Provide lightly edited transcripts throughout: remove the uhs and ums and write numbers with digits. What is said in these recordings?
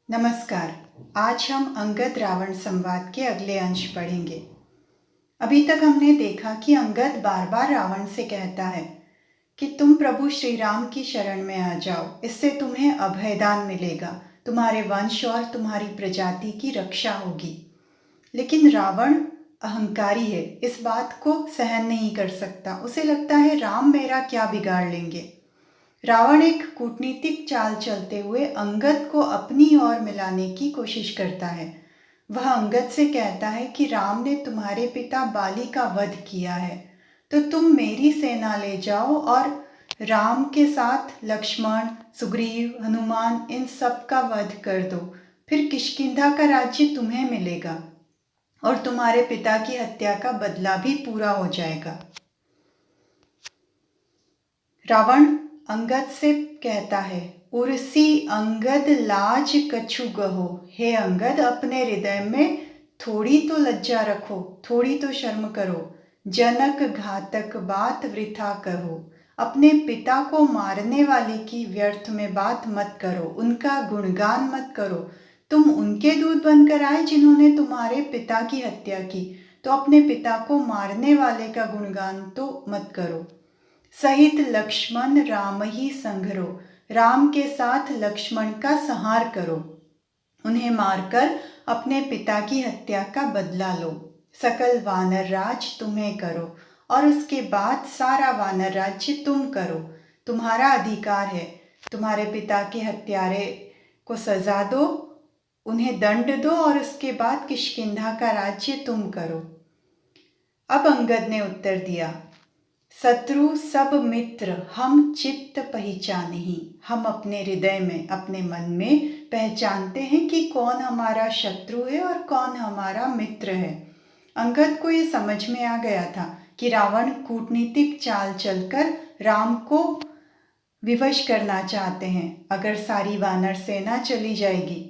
नमस्कार। आज हम अंगद रावण संवाद के अगले अंश पढ़ेंगे। अभी तक हमने देखा कि अंगद बार बार रावण से कहता है कि तुम प्रभु श्री राम की शरण में आ जाओ, इससे तुम्हें अभयदान मिलेगा, तुम्हारे वंश और तुम्हारी प्रजाति की रक्षा होगी। लेकिन रावण अहंकारी है, इस बात को सहन नहीं कर सकता। उसे लगता है राम मेरा क्या बिगाड़ लेंगे। रावण एक कूटनीतिक चाल चलते हुए अंगद को अपनी ओर मिलाने की कोशिश करता है। वह अंगद से कहता है कि राम ने तुम्हारे पिता बाली का वध किया है, तो तुम मेरी सेना ले जाओ और राम के साथ लक्ष्मण, सुग्रीव, हनुमान इन सब का वध कर दो। फिर किष्किंधा का राज्य तुम्हें मिलेगा और तुम्हारे पिता की हत्या का बदला भी पूरा हो जाएगा। रावण अंगद से कहता है, उर्सी अंगद लाज कछु गहो। हे अंगद, अपने हृदय में थोड़ी तो लज्जा रखो, थोड़ी तो शर्म करो। जनक घातक बात वृथा कहो। अपने पिता को मारने वाले की व्यर्थ में बात मत करो, उनका गुणगान मत करो। तुम उनके दूत बनकर आए जिन्होंने तुम्हारे पिता की हत्या की, तो अपने पिता को मारने वाले का गुणगान तो मत करो। सहित लक्ष्मण राम ही संघरो। राम के साथ लक्ष्मण का संहार करो, उन्हें मारकर अपने पिता की हत्या का बदला लो। सकल वानर राज तुम्हें करो और उसके बाद सारा वानर राज्य तुम करो। तुम्हारा अधिकार है। तुम्हारे पिता के हत्यारे को सजा दो, उन्हें दंड दो और उसके बाद किष्किंधा का राज्य तुम करो। अब अंगद ने उत्तर दिया, शत्रु सब मित्र हम चित्त पहचानहि। हम अपने हृदय में, अपने मन में पहचानते हैं कि कौन हमारा शत्रु है और कौन हमारा मित्र है। अंगद को ये समझ में आ गया था कि रावण कूटनीतिक चाल चलकर राम को विवश करना चाहते हैं। अगर सारी वानर सेना चली जाएगी,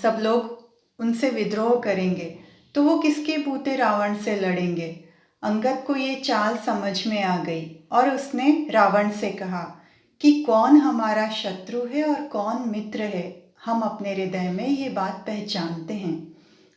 सब लोग उनसे विद्रोह करेंगे, तो वो किसके बूते रावण से लड़ेंगे। अंगद को ये चाल समझ में आ गई और उसने रावण से कहा कि कौन हमारा शत्रु है और कौन मित्र है, हम अपने हृदय में ये बात पहचानते हैं।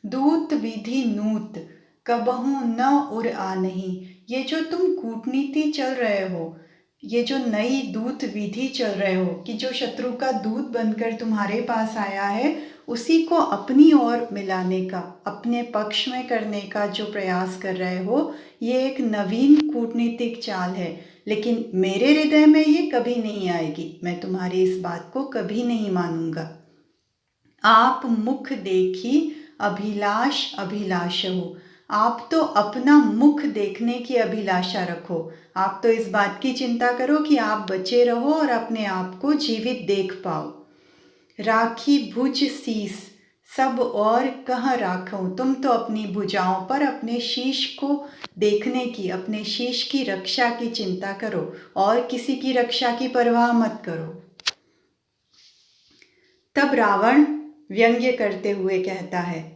दूत विधि नूत कबहू न उर आ नहीं। ये जो तुम कूटनीति चल रहे हो, ये जो नई दूत विधि चल रहे हो कि जो शत्रु का दूत बनकर तुम्हारे पास आया है, उसी को अपनी ओर मिलाने का, अपने पक्ष में करने का जो प्रयास कर रहे हो, ये एक नवीन कूटनीतिक चाल है। लेकिन मेरे हृदय में ये कभी नहीं आएगी। मैं तुम्हारी इस बात को कभी नहीं मानूंगा। आप मुख देखी अभिलाष अभिलाष हो। आप तो अपना मुख देखने की अभिलाषा रखो। आप तो इस बात की चिंता करो कि आप बचे रहो और अपने आप को जीवित देख पाओ। राखी भुज शीस सब और कहाँ राखो। तुम तो अपनी भुजाओं पर अपने शीश को देखने की, अपने शीश की रक्षा की चिंता करो और किसी की रक्षा की परवाह मत करो। तब रावण व्यंग्य करते हुए कहता है,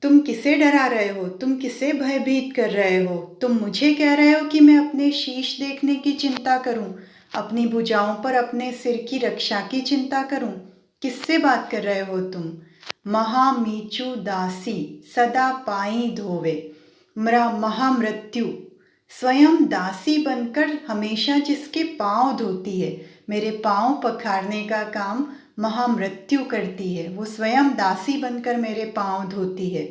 तुम किसे डरा रहे हो, तुम किसे भयभीत कर रहे हो। तुम मुझे कह रहे हो कि मैं अपने शीश देखने की चिंता करूं, अपनी भुजाओं पर अपने सिर की रक्षा की चिंता करूं। किससे बात कर रहे हो तुम। महामीचु दासी सदा पाई धोवे। महामृत्यु स्वयं दासी बनकर हमेशा जिसके पांव धोती है, मेरे पांव पखारने का काम महामृत्यु करती है। वो स्वयं दासी बनकर मेरे पांव धोती है।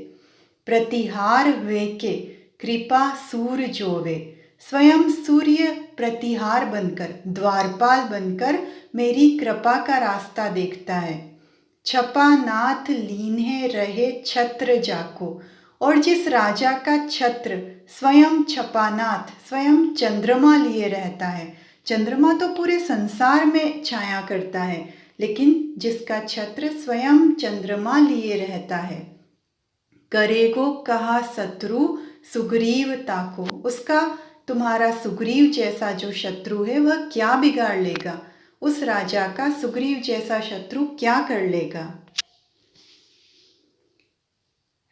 प्रतिहार हुए के कृपा सूर जोवे। स्वयं सूर्य प्रतिहार बनकर, द्वारपाल बनकर मेरी कृपा का रास्ता देखता है। छपा नाथ लीन्हे रहे छत्र जाको। और जिस राजा का छत्र स्वयं छपानाथ, स्वयं चंद्रमा लिए रहता है। चंद्रमा तो पूरे संसार में छाया करता है, लेकिन जिसका छत्र स्वयं चंद्रमा लिए रहता है। करेगो कहा शत्रु सुग्रीव ताको। उसका, तुम्हारा सुग्रीव जैसा जो शत्रु है, वह क्या बिगाड़ लेगा। उस राजा का सुग्रीव जैसा शत्रु क्या कर लेगा।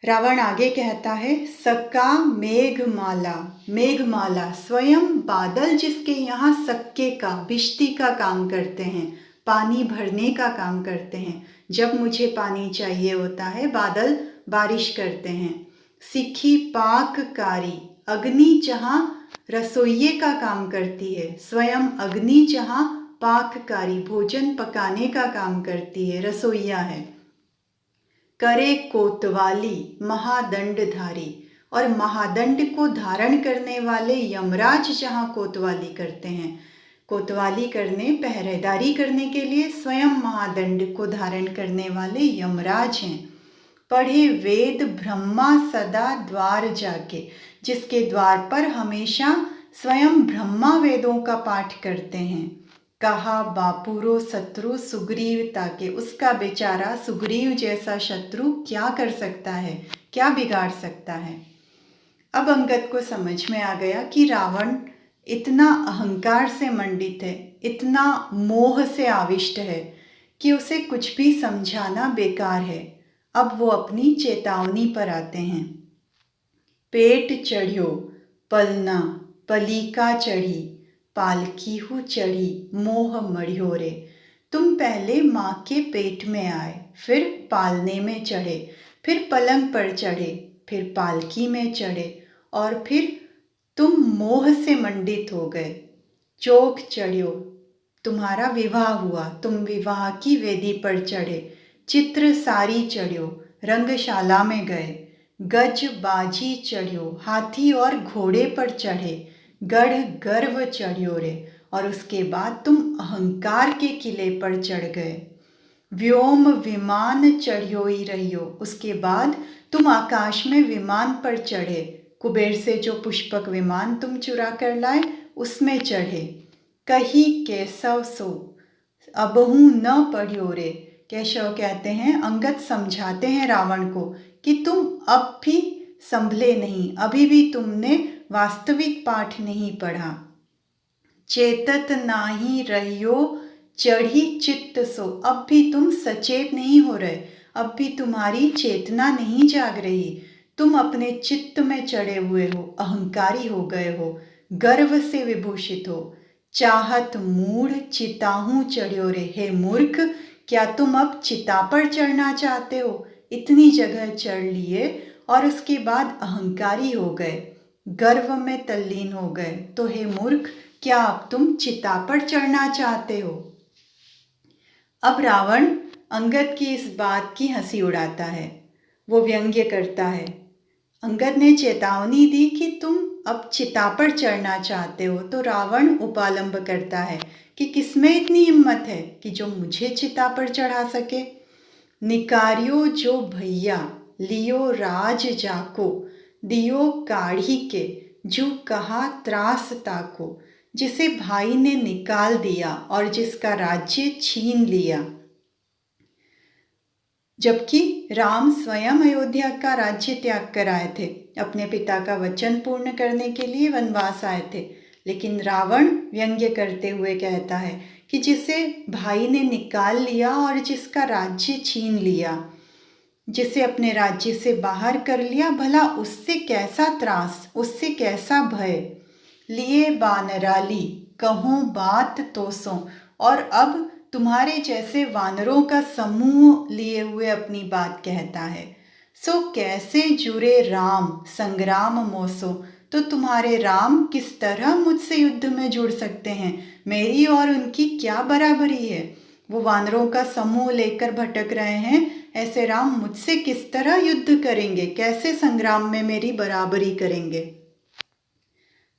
रावण आगे कहता है, सक्का मेघमाला। मेघमाला स्वयं बादल जिसके यहाँ सक्के का, बिश्ती का काम करते हैं, पानी भरने का काम करते हैं। जब मुझे पानी चाहिए होता है बादल बारिश करते हैं। सीखी पाककारी, अग्नि जहाँ रसोइये का काम करती है, स्वयं अग्नि जहाँ पाककारी भोजन पकाने का काम करती है, रसोइया है। करे कोतवाली, महादंडधारी, और महादंड को धारण करने वाले यमराज जहाँ कोतवाली करते हैं। कोतवाली करने, पहरेदारी करने के लिए स्वयं महादंड को धारण करने वाले यमराज हैं। पढ़े वेद ब्रह्मा सदा द्वार जाके, जिसके द्वार पर हमेशा स्वयं ब्रह्मा वेदों का पाठ करते हैं। कहा बापुरो शत्रु सुग्रीव ताके, उसका बेचारा सुग्रीव जैसा शत्रु क्या कर सकता है, क्या बिगाड़ सकता है। अब अंगद को समझ में आ गया कि रावण इतना अहंकार से मंडित है, इतना मोह से आविष्ट है कि उसे कुछ भी समझाना बेकार है। अब वो अपनी चेतावनी पर आते हैं। पेट चढ़्यो पलना, पलीका चढ़ी, पालकी हूँ चढ़ी, मोह मढ़्यो रे। तुम पहले माँ के पेट में आए, फिर पालने में चढ़े, फिर पलंग पर चढ़े, फिर पालकी में चढ़े, और फिर तुम मोह से मंडित हो गए। चोक चढ़्यो, तुम्हारा विवाह हुआ, तुम विवाह की वेदी पर चढ़े। चित्र सारी चढ़्यो, रंगशाला में गए। गज बाजी चढ़्यो, हाथी और घोड़े पर चढ़े। गढ़ गर्व चढ़्यो रे, और उसके बाद तुम अहंकार के किले पर चढ़ गए। व्योम विमान चढ़्यो ही रहियो, उसके बाद तुम आकाश में विमान पर चढ़े। कुबेर से जो पुष्पक विमान तुम चुरा कर लाए उसमें चढ़े। कही केशव सो, अबहू न पढ़्यो रे। केशव कहते हैं, अंगद समझाते हैं रावण को कि तुम अब भी संभले नहीं, अभी भी तुमने वास्तविक पाठ नहीं पढ़ा। चेतत नाही रहियो चढ़ी चित्त सो, अब भी तुम सचेत नहीं हो रहे, अब भी तुम्हारी चेतना नहीं जाग रही। तुम अपने चित्त में चढ़े हुए हो, अहंकारी हो गए हो, गर्व से विभूषित हो। चाहत मूढ़ चिताहूँ चढ़्यो रे, हे मूर्ख, क्या तुम अब चिता पर चढ़ना चाहते हो? इतनी जगह चढ़ लिए और उसके बाद अहंकारी हो गए, गर्व में तल्लीन हो गए, तो हे मूर्ख, क्या अब तुम चिता पर चढ़ना चाहते हो? अब रावण अंगद की इस बात की हंसी उड़ाता है, वो व्यंग्य करता है। अंगद ने चेतावनी दी कि तुम अब चिता पर चढ़ना चाहते हो, तो रावण उपालंब करता है कि किसमें इतनी हिम्मत है कि जो मुझे चिता पर चढ़ा सके। निकारियो जो भैया लियो राज जाको, दियो काढ़ी के जो कहा त्रास ताको, जिसे भाई ने निकाल दिया और जिसका राज्य छीन लिया। जबकि राम स्वयं अयोध्या का राज्य त्याग कर आए थे, अपने पिता का वचन पूर्ण करने के लिए वनवास आए थे, लेकिन रावण व्यंग्य करते हुए कहता है कि जिसे भाई ने निकाल लिया और जिसका राज्य छीन लिया, जिसे अपने राज्य से बाहर कर लिया, भला उससे कैसा त्रास, उससे कैसा भय। लिए बानराली कहूँ बात तो सो, और अब तुम्हारे जैसे वानरों का समूह लिए हुए अपनी बात कहता है। सो कैसे जुरे राम संग्राम मोसो, तो तुम्हारे राम किस तरह मुझसे युद्ध में जुड़ सकते हैं? मेरी और उनकी क्या बराबरी है? वो वानरों का समूह लेकर भटक रहे हैं, ऐसे राम मुझसे किस तरह युद्ध करेंगे, कैसे संग्राम में मेरी बराबरी करेंगे?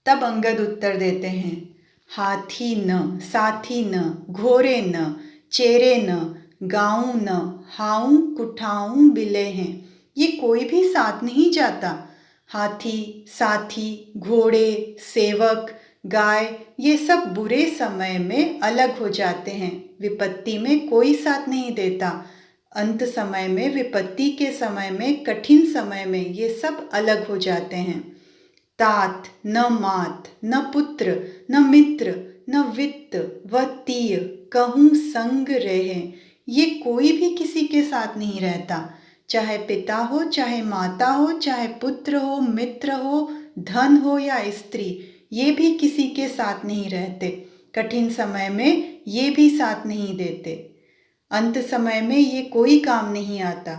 तब अंगद उत्तर देते हैं, हाथी न, साथी न, घोड़े न, चेरे न, गाऊं न, हाऊं कुठाऊं बिले हैं। ये कोई भी साथ नहीं जाता। हाथी, साथी, घोड़े, सेवक, गाय, ये सब बुरे समय में अलग हो जाते हैं, विपत्ति में कोई साथ नहीं देता। अंत समय में, विपत्ति के समय में, कठिन समय में ये सब अलग हो जाते हैं। तात न मात न पुत्र न मित्र न वित्त व तीय कहूँ संग रहे, ये कोई भी किसी के साथ नहीं रहता, चाहे पिता हो, चाहे माता हो, चाहे पुत्र हो, मित्र हो, धन हो या स्त्री, ये भी किसी के साथ नहीं रहते। कठिन समय में ये भी साथ नहीं देते, अंत समय में ये कोई काम नहीं आता।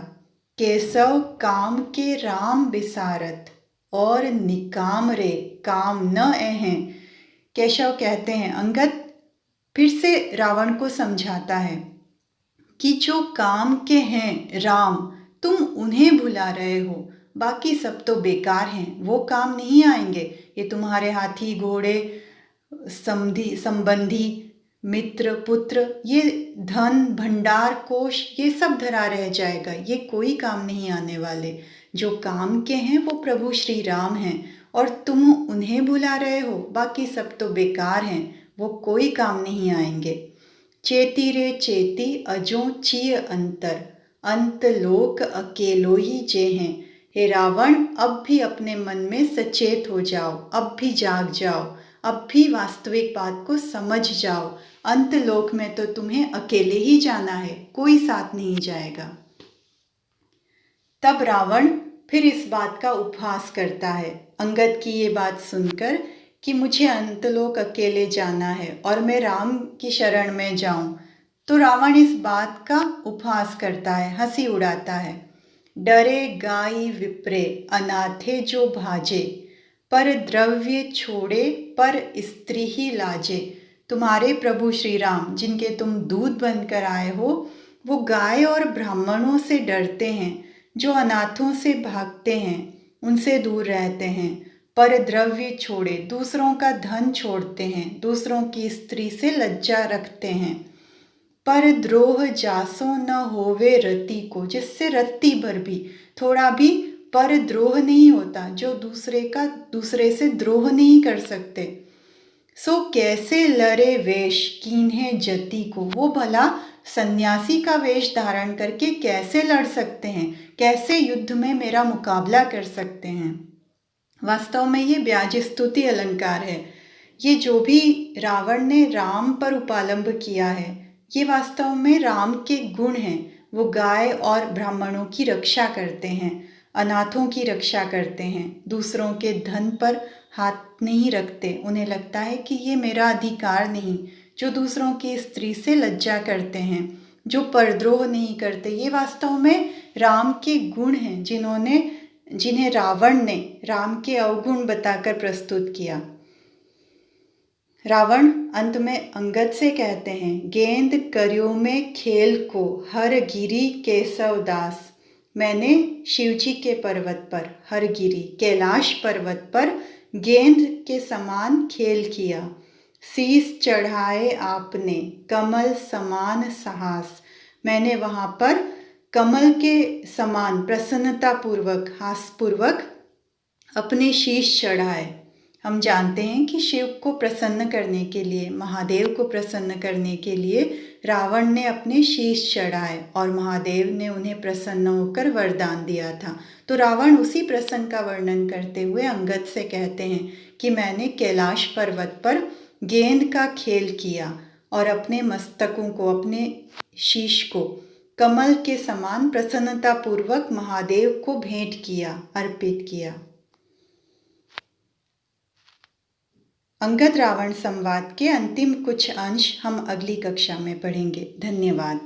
केशव काम के राम बिसारत और निकाम रे काम न एहें। केशव कहते हैं, अंगद फिर से रावण को समझाता है कि जो काम के हैं राम, तुम उन्हें भुला रहे हो, बाकी सब तो बेकार हैं, वो काम नहीं आएंगे। ये तुम्हारे हाथी घोड़े संबंधी मित्र पुत्र, ये धन भंडार कोश, ये सब धरा रह जाएगा, ये कोई काम नहीं आने वाले। जो काम के हैं वो प्रभु श्री राम हैं और तुम उन्हें भुला रहे हो, बाकी सब तो बेकार हैं, वो कोई काम नहीं आएंगे। चेती रे चेती अजो चिय अंतर, अंत लोक अकेलो ही जे हैं। हे रावण, अब भी अपने मन में सचेत हो जाओ, अब भी जाग जाओ, अब भी वास्तविक बात को समझ जाओ। अंत लोक में तो तुम्हें अकेले ही जाना है, कोई साथ नहीं जाएगा। तब रावण फिर इस बात का उपहास करता है, अंगद की ये बात सुनकर कि मुझे अंतलोक अकेले जाना है और मैं राम की शरण में जाऊं, तो रावण इस बात का उपहास करता है, हंसी उड़ाता है। डरे गाई विप्रे अनाथे जो भाजे, पर द्रव्य छोड़े पर स्त्री ही लाजे। तुम्हारे प्रभु श्री राम, जिनके तुम दूध बनकर आए हो, वो गाय और ब्राह्मणों से डरते हैं, जो अनाथों से भागते हैं, उनसे दूर रहते हैं, पर द्रव्य छोड़े दूसरों का धन छोड़ते हैं, दूसरों की स्त्री से लज्जा रखते हैं। पर द्रोह जासो न होवे रति को, जिससे रत्ती भर भी, थोड़ा भी पर द्रोह नहीं होता, जो दूसरे से द्रोह नहीं कर सकते। सो कैसे लरे वेश कीन्हे जति को, वो भला सन्यासी का वेश धारण करके कैसे लड़ सकते हैं, कैसे युद्ध में मेरा मुकाबला कर सकते हैं। वास्तव में ये ब्याज स्तुति अलंकार है। ये जो भी रावण ने राम पर उपालंब किया है, ये वास्तव में राम के गुण हैं। वो गाय और ब्राह्मणों की रक्षा करते हैं, अनाथों की रक्षा करते हैं, दूसरों के धन पर हाथ नहीं रखते, उन्हें लगता है कि ये मेरा अधिकार नहीं। जो दूसरों की स्त्री से लज्जा करते हैं, जो परद्रोह नहीं करते, ये वास्तव में राम के गुण हैं, जिन्हें रावण ने राम के अवगुण बताकर प्रस्तुत किया। रावण अंत में अंगद से कहते हैं, गेंद करियो में खेल को हर गिरी केशव दास। मैंने शिवजी के पर्वत पर, हर गिरी कैलाश पर्वत पर गेंद के समान खेल किया। शीस चढ़ाए आपने कमल समान साहस। मैंने वहाँ पर कमल के समान प्रसन्नतापूर्वक, हासपूर्वक अपने शीश चढ़ाए। हम जानते हैं कि शिव को प्रसन्न करने के लिए, महादेव को प्रसन्न करने के लिए रावण ने अपने शीश चढ़ाए और महादेव ने उन्हें प्रसन्न होकर वरदान दिया था। तो रावण उसी प्रसंग का वर्णन करते हुए अंगद से कहते हैं कि मैंने कैलाश पर्वत पर गेंद का खेल किया और अपने मस्तकों को, अपने शीश को कमल के समान प्रसन्नतापूर्वक महादेव को भेंट किया, अर्पित किया। अंगद रावण संवाद के अंतिम कुछ अंश हम अगली कक्षा में पढ़ेंगे। धन्यवाद।